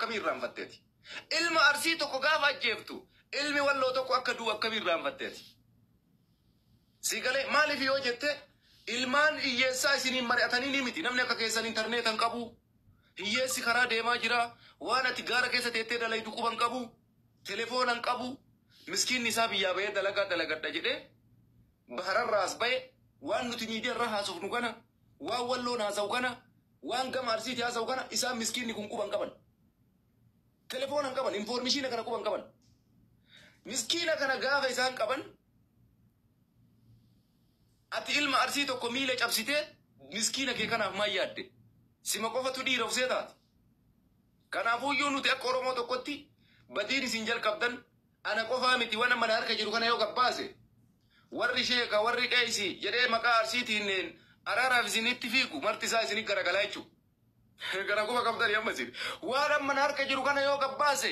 akkamii irraanfatteeti. Ilma arsii tokko gaafa ajjeeftu ilmi walloo tokko akka du'u akkamii irraanfatteeti. Sigalee maaliif yoo jette ilmaan hiyyeessaa isiniin mari'atanii ni miti. Namni akka keessan intarneetan qabu. Hiyyeessi karaa deemaa jira. Waan ati gaara keessa teettee dalaydu quban qabu. Telefoonan qabu. Miskiinni isaa biyyaa bahee dalagadha jedhee bahararraas bahe waan nuti miidiyaarra haasofnu kana waan walloon haasa'u kana waan gama arsiiti haasa'u kana isaan miskiinni kun quban qaban. Telefoonan qaban infoormeeshina kana quban qaban. Miskiina kana gaafa isaan qaban ati ilma arsii tokko miila cabsitee miskiina kee kanaaf maal yaadde? Sima qofatu dhiira ofsee taate. Kanaafuyyuu nuti akka Oromoo tokkotti badiin isin jalqabdan ana qofaa miti waan mana harka jiru kana yoo gabbaase warri sheeka warri qeesii jedhee maqaa arsiitiin araaraaf isinitti fiigu marti isaa isinii garagalaa jechuudha. Gara quba qabdanii amma isin waan mana harka jiru kana yoo gabbaase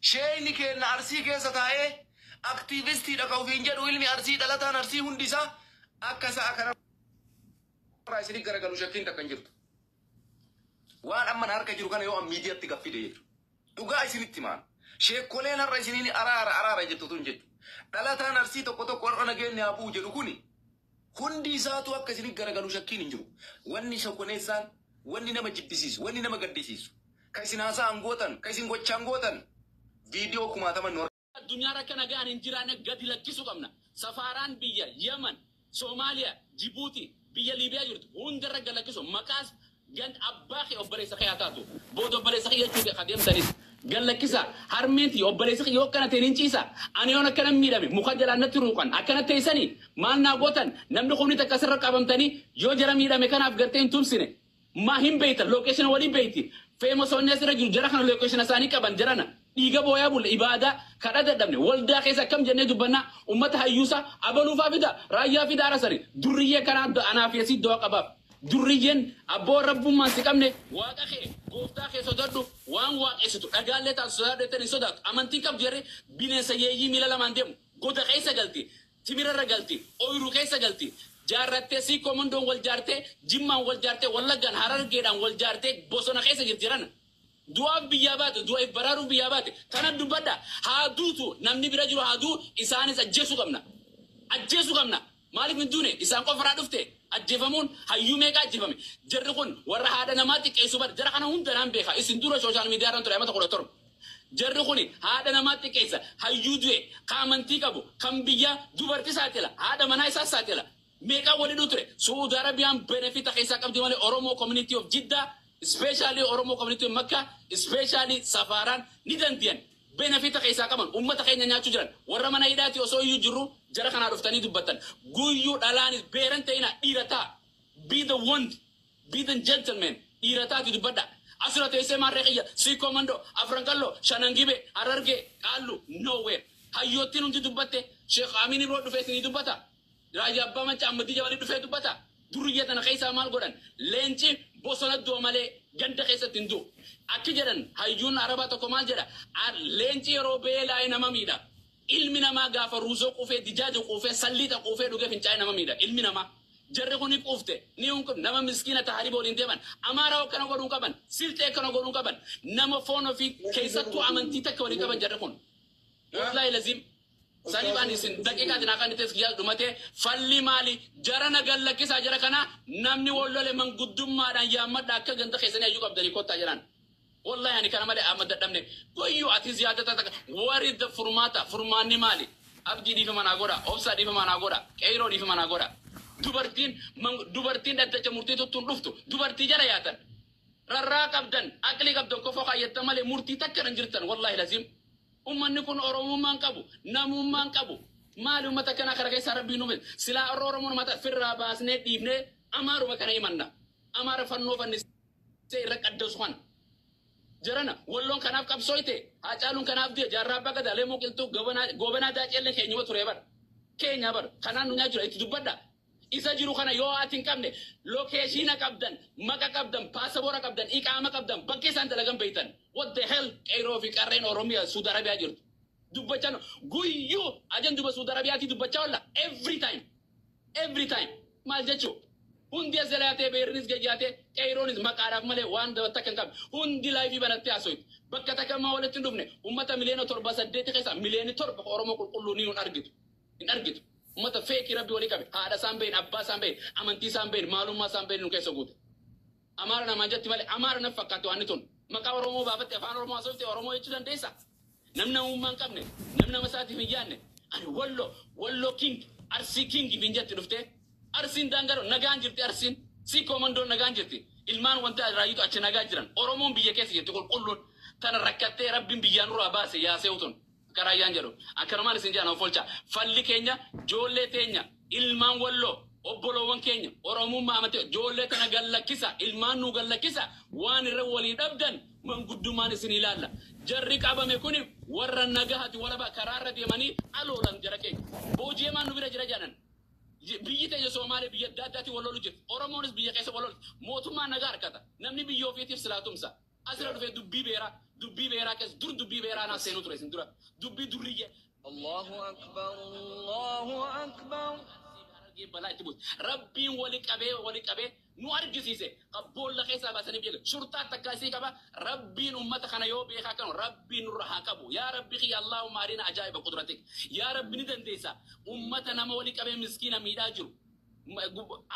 sheeyni keenya arsii keessa taa'ee aktiivistiidha ka ofiin jedhu ilmi arsii dhalataan arsii hundisaa akka sa'a kana isinii garagalu shakkiin takkan jirtu. Waan amma harka jiru kana yoo miidiyaatti gaffide jechuudha. Dhugaa isinitti maan. Sheekoleen har'a isiniin araara jettu tun jettu. Dhalataan arsii tokko har'a nageenya habuu jedhu kuni hundi isaatu akka isinii garagalu shakkiin hin jiru. Wanni shakkoneessaan wanni nama jibbisiisu wanni nama gaddisiisu. Ka isin haasa'an gootan ka isin gochaan gootan viidiyoo kumaataman nu addunyaa rakka nagaan hin jiraanne gadi lakkisu qabna. Safaaraan biyya Yemen, Soomaaliyaa, Jibuuti, biyya Liibiyaa jirtu hundarra gad lakkisu maqaas gand abbaa kee obboleessa kee haa taatu. Booda obboleessa kee jechuudha ka deemtanis. Gad lakkisa harmeenti obboleessa kee yoo akkana ta'e hin ciisa. Ani yoon akkana miidhame muka jalaan natti ruuqan akkana teessanii maal naa gootan namni humni takka sirra qabamtanii yoo jara miidhame kanaaf gartee hin tumsine. Ma hin beeytan lookeeshina walii beeyti. Feemosonni asirra jiru jara kana lookeeshina isaanii qaban jarana. Dhiiga booyaa bulle ibaadaa kadha dadhabne waldaa keessa akkam jennee dubbanna ummata hayyuusa abaluufaa fida raayyaa fida arasari durriyyee kanaa anaaf yasii do'a qabaaf. Durriyyeen abboo rabbummaan si qabne waaqa kee gooftaa kee sodadhu waan waaqessitu dhagaallee taatu sodaadheetan hin sodaatu amantii qabdu jarri bineensa yeeyyii miila lamaan deemu goda keessa galti timirarra galti ooyiruu keessa galti jaarrattee sii komandoon wal jaartee jimmaan wal jaartee wallaggaan harargeedhaan wal jaartee bosona keessa jirti jirana. Du'aaf biyyaa baate du'aaf baraaruu biyyaa baate kana dubbadha haa duutu namni bira jiru haa duu isaanis ajjeesuu qabna maaliif hin duune isaan qofaraa dhufte ajjeefamuun hayyuu meeqa ajjeefame jarri kun warra haadha namaatti qeessu bar jara kana hundanaan beeka isin dura sooshaal miidiyaa irraan ture amata 17 jarri kun haadha namaatti qeessa hayyuu du'e kaamantii qabu kan biyya dubartii saatela haadha manaa isaa saatela meeqa walidhu ture Saudi Arabiyaan benefita keessaa qabdi malee Oromoo community of Jidda especially Oromoo community of Makka especially Safaraan ni dandiyan benefita keessaa qaban ummata keenya nyaachuu jiran warra mana hidhaati osoo iyyuu jirru jara kanaa dhuftanii dubbatan guyyuu dhalaanis beeran ta'ina dhiirataa be the one be the gentleman dhiirataati dubbadha asira teessee maarree qiyya sii komando afrankalloo shanangibe harargee qaallu nowhere hayyoottiin hundi dubbatte Sheekh Amin Ibro dhufee isinii dubbata raajaa abbaa manca ammaddii jabalii dhufee dubbata duriyya tana keessaa maal godhan leenci bosona du'a malee ganda keessatti hin du'u akki jedhan hayyuun arabaa tokko maal jedha leenci yeroo beelaa nama miidha ilmi namaa gaafa ruuzoo quufee dijaaja quufee salliita quufee dhugee fincaa'e nama miidha ilmi namaa jarri kun quufte ni hunkun nama miskiina tahariba waliin deeman amaaraa akkana godhuun qaban siltee akkana godhuun qaban nama foon ofii keessattuu amantii takka waliin qaban jarri kun wallahi lazim sani baan isin daqiiqaa dinaa kan itti giyyaa dhumate falli maali jara nagal lakkisaa jara kana namni wallole manguddummaadhaan yaammadha akka ganda keessanii ayyuu qabdanii kottaa jiran wallahi ani kana malee amma dadhabne koyyuu ati ziyaadata taka wari da furmaanni maali abdii dhiifa manaa godha obsaa dhiifa manaa godha qeyroo dhiifa manaa godha dubartiin dhaddacha murtii tuttuun dhuftu dubartii jara yaatan rarraa qabdan aqlii qabdan kofoo kaayyattan malee murtii takka hin jirtan wallahi lazim ummanni kun oromummaan qabu namummaan qabu maali ummata kana kara keessa rabbii nume silaa oromoon mata firraa baasnee dhiifnee amaaruma kana himanna amaara fannoo fannisee irra qaddasu kana jarana walloon kanaaf qabsooyte haacaaluun kanaaf diya jaarraa bakka dalee muuqiltuu gobanaa daaceellee keenyuma ture bar keenya bar kanaan nu nyaachudha itti dubbadha isa jiru kana yoo ati hin qabne lokeeshina qabdan maka qabdan paasaboora qabdan iqaama qabdan bakka isaan dalagan beeytan what the hell qeyroo fi qarreen oromiyaa Saudi Arabiyaa jirtu dubbachan guyyuu ajan duba Saudi Arabiyaati dubbachaa olla every time maal jechuu hundi asalaatee beernis gayyaatee qeyroonis maqaadhaaf malee waan takka hin qabne hundi laayifii banattee haasooytu bakka takka ma walitti hin dhufne ummata miliyoona 7 keessa miliyoona 7 Oromoo qulqulluu ni hin argitu ummata feekii rabbi walii qabe haadha isaan beeyin abbaa isaan beeyin amantii isaan beeyin maalummaa isaan beeyin nu keessa guute amaara namaa jetti malee amaara na fakkaatu waan tun maqaa Oromoo baafatte afaan Oromoo haasofte Oromoo jechuu dandeessa namni uummaan qabne namni nama isaatiif hin yaadne ani wallo king arsii king bin jetti dhufte arsiin daangaro nagaan jirti arsiin si komandoon nagaan jirti ilmaan wanta raayitu achi nagaa jiran Oromoon biyya keessa jirti qulqulluun tana rakkattee rabbiin biyyaan nurraa baase yaasee utun karaayaan jedhu akkanumaan isin jedhan ofolcha falli keenya joollee teenya ilmaan walloo obboloowwan keenya Oromummaa amatee joollee tana gallakkisa ilmaan nu gallakkisa waan irra walii dhabdan manguddummaan isin ilaalla jarri qabame kuni warra nagahati walaba karaarra deemanii aloolan jara keenya booji'emaan nu bira jira jedhan biyyi teenya Soomaaliyaa biyya adda addaatti wal lolu jirti Oromoonis biyya keessa wal lolu mootummaa nagaa harkata namni biyya ofiitiif silaatumsa asirra dhufee dubbii beeraa keessa dur dubbii beeraa naa seenuu ture isin dura dubbii durriyye Allahu akbar balaa itti buuti rabbiin wali qabee nu argisiise qabboolla keessaa baasanii beeka shurtaa takkaasii qaba rabbiin ummata kana yoo beekaa kanu rabbiin nurra haa qabu yaa rabbi xiyya Allahumma arina ajaa'iba qudratik yaa rabbi ni dandeessa ummata nama wali qabee miskiina miidhaa jiru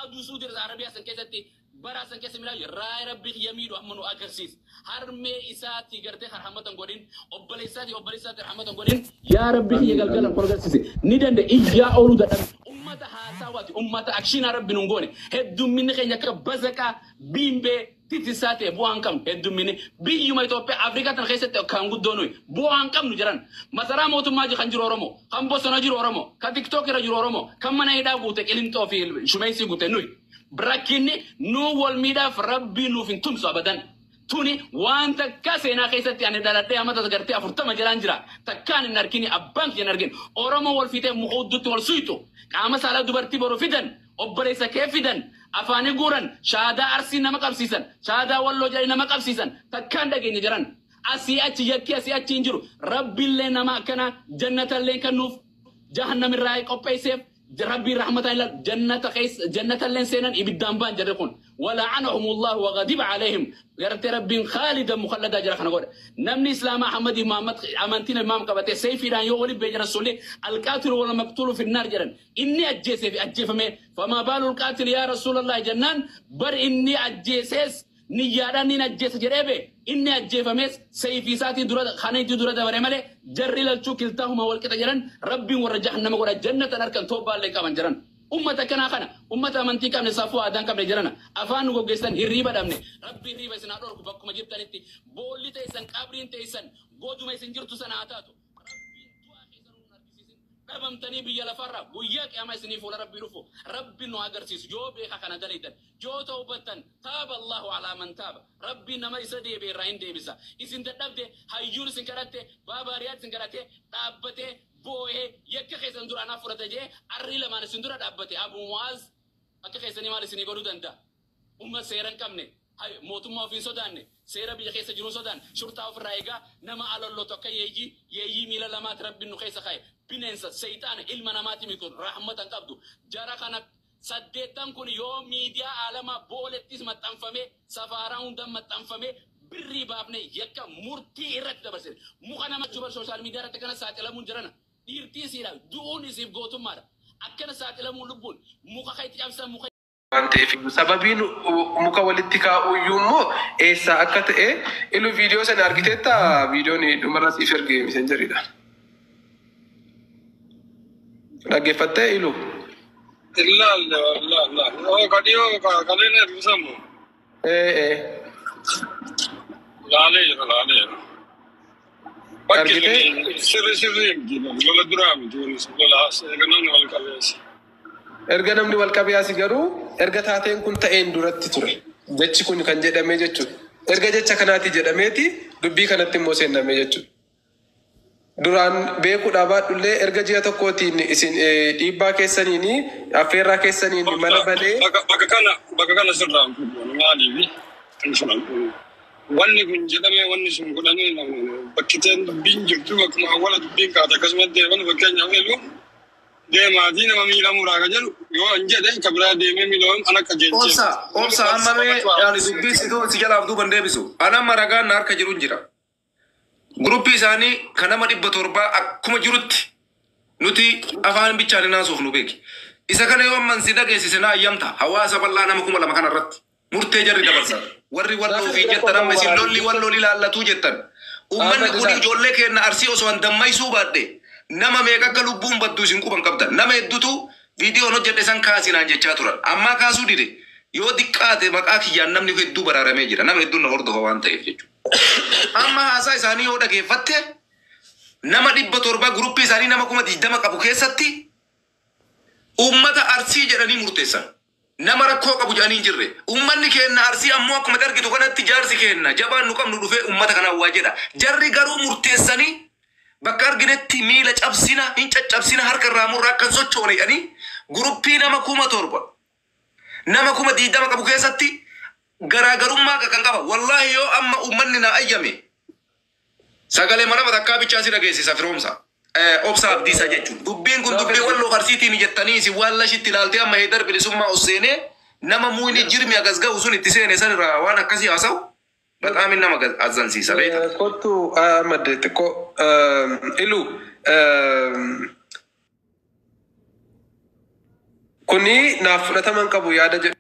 aduu suudir arabiyaa san keessatti baraa san keessa miidhaa jiru raay rabbi xiyya miidhu amma nu agarsiisa harmee isaatti gartee harhamatan godhin obboleessaatti harhamatan godhin yaa rabbi xiyya galgalan kol agarsiise ni danda'e iyyaa ooluu dadhabe ummata haasawati ummata akshina rabbi nungone heddumminni keenya akka bazaqa bimbe titisate bu'aan qabnu heddumminni biyyuma Itoophiyaa Afrikaa tan keessatti kan guddoonu bu'aan qabnu jiran masaraa mootummaa kan jiru Oromoo kan bosona jiru Oromoo kan TikTok irra jiru Oromoo kan mana hidhaa guute qilintoo fi shumeessi guute nuyi brakkinni nu wal miidhaaf rabbi nuuf hin tumsu abadan tuni wanta kaseenaa keessatti ani dhaladhee amata gartee 40 jiraan jira takkaan hin argini abbaan hin argin Oromoo wal fiitee muquddutti wal suytu qaama saala dubartii boru fidan obboleessa kee fidan afaani guuran shaadaa arsii nama qabsiisan shaadaa walloo jedhanii nama qabsiisan takkaan dhageenya jiran asii achi hin jiru rabbiillee nama akkana jannatallee kennuuf jahannamirraa qopheesseef ربي رحمة الله جنة اللين سينان إبدان بان جرقون ولعنهم الله وغضب عليهم قرأت ربي خالدا مخلدا جرخنا قول نمني إسلام محمد محمد أمانتين إمام قبته سيفي ران يغلب بين رسوله القاتل ولا مقتول في النار جرن إني أجيسي أجيفمي فما بال القاتل يا رسول الله جنان بر إني أجيسيس نياران نجس جريبه إني أجيفميس سيفي ساتي درا خانيتي درا دمر ماله جري للشو كلتاهما والكتا جران ربي ورجح نما قرا جنة نركن توبا لك من جران أمة كنا خنا أمة منتي كم نسافوا أدان كم جرانا أفان نقول جسن هريبا دامني ربي هريبا سنادور كبكم جيب تانيتي بولي تيسن كابرين تيسن قدوم يسن جرتو سناتاتو أبم تاني بيا لفرة وياك يا ما يسني فولا ربي رفو ربي نو أجرسيس جو بيخا كنا دليتن جو توبتن تاب الله على من تاب ربي نما يسدي بيراين دي بيسا يسن تدبده هايجور سنكرته بابا ريات سنكرته تابته بوه يك خيسن دور أنا فرت جه أريل ما نسندور تابته أبو معاذ أك خيسني ما نسني برود أنت سيرن كمنه هاي موتوما في سودان سيرا بيا خيس جنو سودان شرطة في رايجا نما على الله تكا يجي ميلا لما تربي نو خيس خاي بينسا سيطان علم نماتي ميكون رحمة كابدو جارا كنا سدتم كون يوم ميديا عالما بولتيس ما تنفمه سفارة عندما ما تنفمه بري بابني يكا مرتي إرت برسل مخنا ما تشوفر سوشيال ميديا رتكنا ساتلا منجرنا إرتي سيرا دوني سيف غوتو مارا أكنا ساتلا مولبون مخا خيتي أمسا مخا sababiin muka walitti kaa'uyyuummoo eessa akka ta'e ilu viidiyoo sana argiteetta viidiyoon dhumarratti if ergee messengeridha. Dhaggeeffattee ilu? Ilaa kadiyoo kaleen ergisamu. Laalee jira. Argitee? Sirri lola duraa miti lola eeganoonni wal qabeessa. Erga namni wal qabeessi garuu erga taateen kun ta'een duratti ture. Jechi kun kan jedhamee jechuudha. Erga jecha kanaati jedhameeti dubbii kanatti immoo seennamee jechuudha. Duraan beekuu dhaabaadhullee erga ji'a tokkootiin isin dhiibbaa keessaniin affeerraa keessaniin mana balee. Bakka kana sirraan maaliifi wanni kun jedhamee wanni sun godhamee bakkiteen dubbiin jirtu bakkuma awwala dubbiin kaata akkasumas deeman fakkeenyaaf elu. Deematii nama miidhamuu raaga jedhu yoo hin jedhe kabiraa deemee miidhamuun ana qajeelchee. Obsa amma mee yaani dubbii si jalaa abduu kan deebisu. Ana maragaan na harka jiru jira. Gruppii isaanii kan nama 700 akkuma jirutti nuti afaan bichaan naasuuf nu beeki. Isa kana yoo amman si dhageessise na ayyamta hawaasa bal'aa nama 2,000 kanarratti murtee jarri dabarsan. Warri walloo fi jettan amma isin lolli walloli laallatu jettan. Uummanni kun ijoollee keenya Arsii osoo hin dammaysuu baadhe nama meeqa akka lubbuun baddu isin quban qabdan. Nama hedduutu viidiyoo hojjedhe san kaasinaan jechaa turan. Amma kaasuu dide yoo diqqaate maqaa kiyyaan namni hedduu baraaramee jira. Nama hedduun na hordofa waan ta'eef jechuudha. Amma haasaa isaanii yoo dhageeffatte nama 700 gruppii isaanii nama 20 qabu keessatti uummata Arsii jedhanii murteessan. Nama rakkoo qabu jedhanii hin jirre. Uummanni keenya Arsii ammoo akkuma argitu kanatti jaarsi keenya jabaan nu qabnu dhufee uummata kana waa jedha. Jarri garuu murteessanii bakka arginetti miila cabsina hin caccabsina harka irraa murraa akkan sochoone jedhanii gruppii nama 7,000 nama 20 qabu keessatti garaagarummaa kan qaba. Wallahi yoo amma uummanni na ayyame sagalee mana takkaa bichaa si dhageessisa firoomsa. Obsa abdiisa jechuun dubbiin kun dubbii walloo Arsiitiin jettanii si waan lashitti ilaaltee amma heddar bilisummaa oseenee nama muuyni jirmi agasga'u sun itti seene sanirraa waan akkasii haasa'u baxaamin nama azansiisa beeka. Kottu madde xiqqoo ilu kuni naaf fudhataman qabu yaada jedhu.